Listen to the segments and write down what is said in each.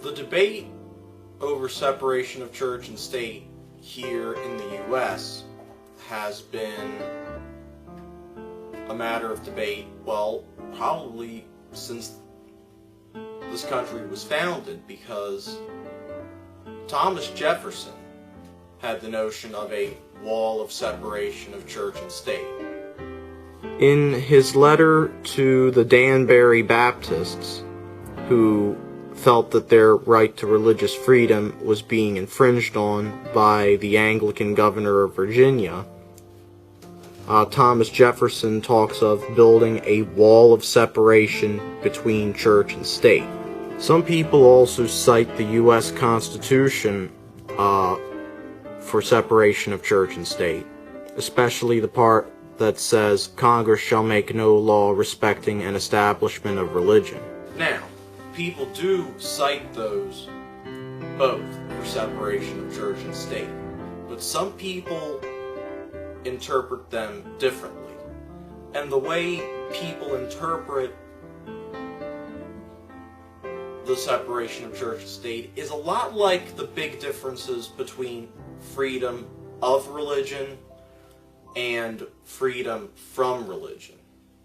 The debate over separation of church and state here in the U.S. has been a matter of debate, well, probably since this country was founded, because Thomas Jefferson had the notion of a wall of separation of church and state. In his letter to the Danbury Baptists, who felt that their right to religious freedom was being infringed on by the Anglican governor of Virginia, Thomas Jefferson talks of building a wall of separation between church and state. Some people also cite the U.S. Constitution for separation of church and state, especially the part that says Congress shall make no law respecting an establishment of religion. Now, people do cite those both for separation of church and state, but some people interpret them differently. And the way people interpret the separation of church and state is a lot like the big differences between freedom of religion and freedom from religion.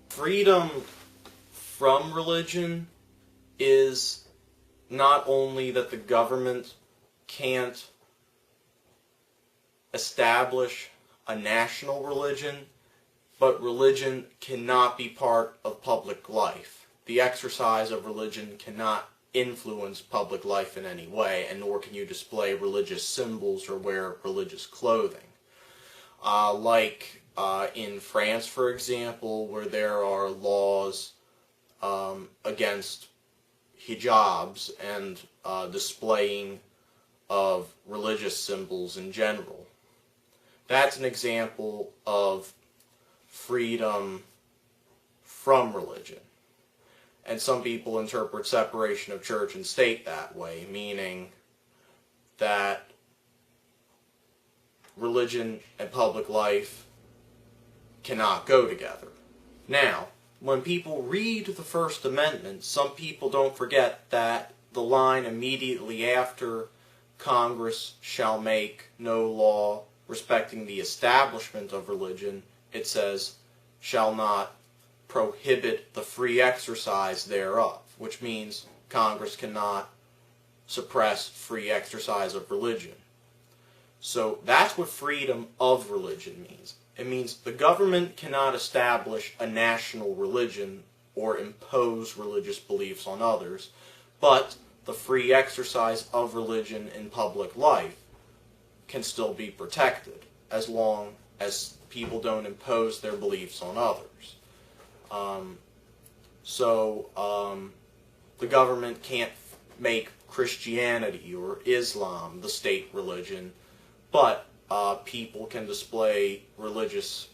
Freedom from religion is not only that the government can't establish a national religion, but religion cannot be part of public life. The exercise of religion cannot influence public life in any way, and nor can you display religious symbols or wear religious clothing. Like in France, for example, where there are laws against hijabs and displaying of religious symbols in general. That's an example of freedom from religion. And some people interpret separation of church and state that way, meaning that religion and public life cannot go together. Now, when people read the First Amendment, some people don't forget that the line immediately after Congress shall make no law respecting the establishment of religion, it says, shall not prohibit the free exercise thereof, which means Congress cannot suppress free exercise of religion. So that's what freedom of religion means. It means the government cannot establish a national religion or impose religious beliefs on others, but the free exercise of religion in public life can still be protected as long as people don't impose their beliefs on others. The government can't make Christianity or Islam the state religion, but people can display religious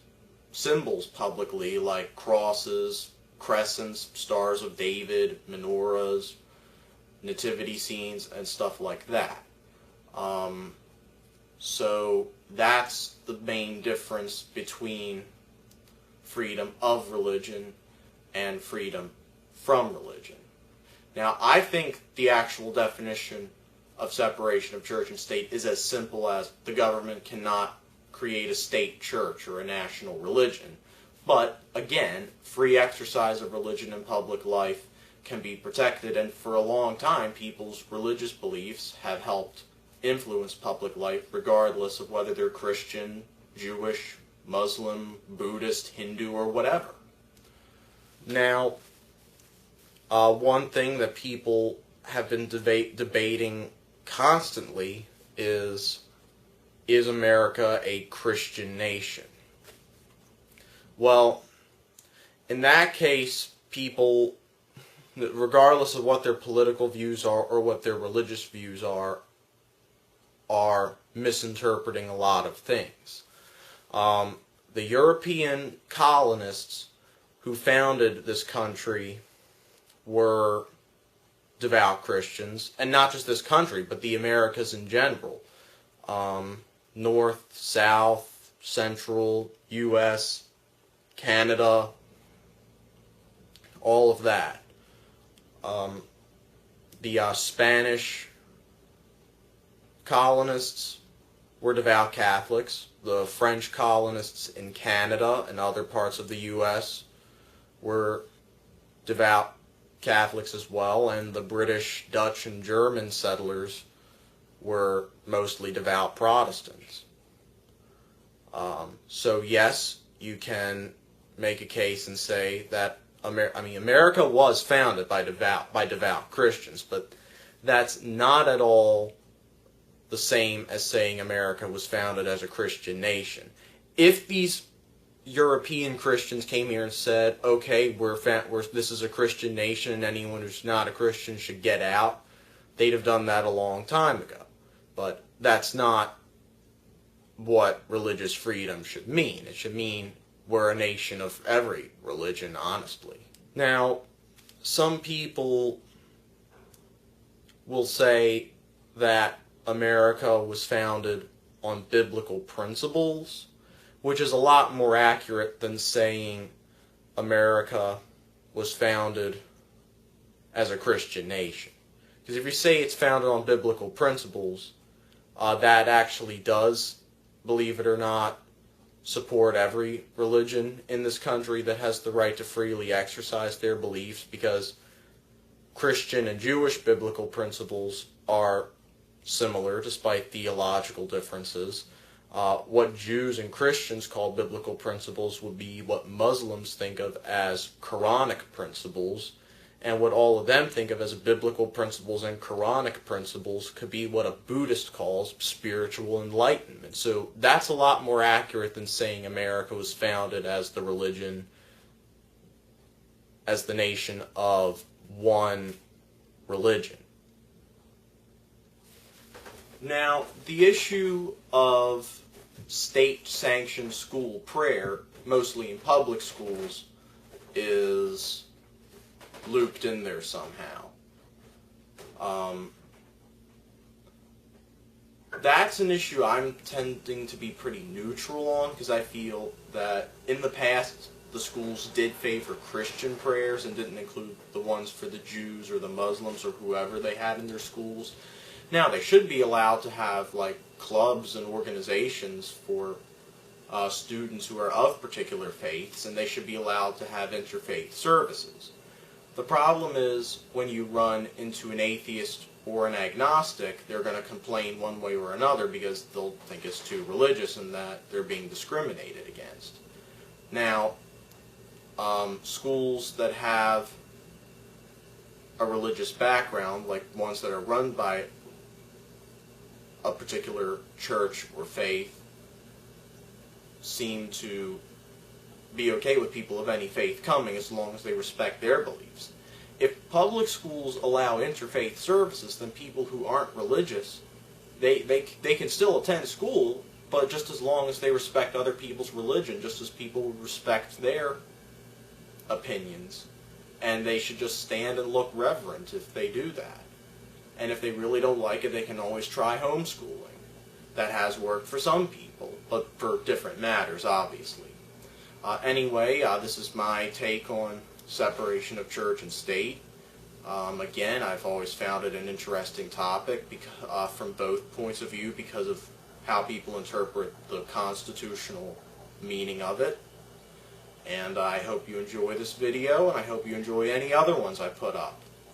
symbols publicly like crosses, crescents, stars of David, menorahs, nativity scenes, and stuff like that. So that's the main difference between freedom of religion and freedom from religion. Now, I think the actual definition of separation of church and state is as simple as the government cannot create a state church or a national religion. But, again, free exercise of religion in public life can be protected, and for a long time, people's religious beliefs have helped influence public life, regardless of whether they're Christian, Jewish, Muslim, Buddhist, Hindu, or whatever. Now, one thing that people have been debating constantly is America a Christian nation? Well, in that case, people, regardless of what their political views are or what their religious views are misinterpreting a lot of things. The European colonists who founded this country were devout Christians, and not just this country, but the Americas in general. North, South, Central, U.S., Canada, all of that. The Spanish colonists were devout Catholics. The French colonists in Canada and other parts of the U.S. were devout Catholics as well, and the British, Dutch, and German settlers were mostly devout Protestants. So yes, you can make a case and say that America was founded by devout Christians, but that's not at all the same as saying America was founded as a Christian nation. If these European Christians came here and said, okay, this is a Christian nation and anyone who's not a Christian should get out, they'd have done that a long time ago. But that's not what religious freedom should mean. It should mean we're a nation of every religion, honestly. Now, some people will say that America was founded on biblical principles, which is a lot more accurate than saying America was founded as a Christian nation. Because if you say it's founded on biblical principles, that actually does, believe it or not, support every religion in this country that has the right to freely exercise their beliefs, because Christian and Jewish biblical principles are similar despite theological differences. What Jews and Christians call biblical principles would be what Muslims think of as Quranic principles, and what all of them think of as biblical principles and Quranic principles could be what a Buddhist calls spiritual enlightenment. So that's a lot more accurate than saying America was founded as the religion, as the nation of one religion. Now, the issue of state-sanctioned school prayer, mostly in public schools, is looped in there somehow. That's an issue I'm tending to be pretty neutral on, because I feel that in the past the schools did favor Christian prayers and didn't include the ones for the Jews or the Muslims or whoever they had in their schools. Now, they should be allowed to have like clubs and organizations for students who are of particular faiths, and they should be allowed to have interfaith services. The problem is when you run into an atheist or an agnostic, they're going to complain one way or another because they'll think it's too religious and that they're being discriminated against. Now, schools that have a religious background, like ones that are run by a particular church or faith, seem to be okay with people of any faith coming as long as they respect their beliefs. If public schools allow interfaith services, then people who aren't religious, they can still attend school, but just as long as they respect other people's religion, just as people would respect their opinions. And they should just stand and look reverent if they do that. And if they really don't like it, they can always try homeschooling. That has worked for some people, but for different matters, obviously. Anyway, this is my take on separation of church and state. Again, I've always found it an interesting topic from both points of view because of how people interpret the constitutional meaning of it. And I hope you enjoy this video, and I hope you enjoy any other ones I put up.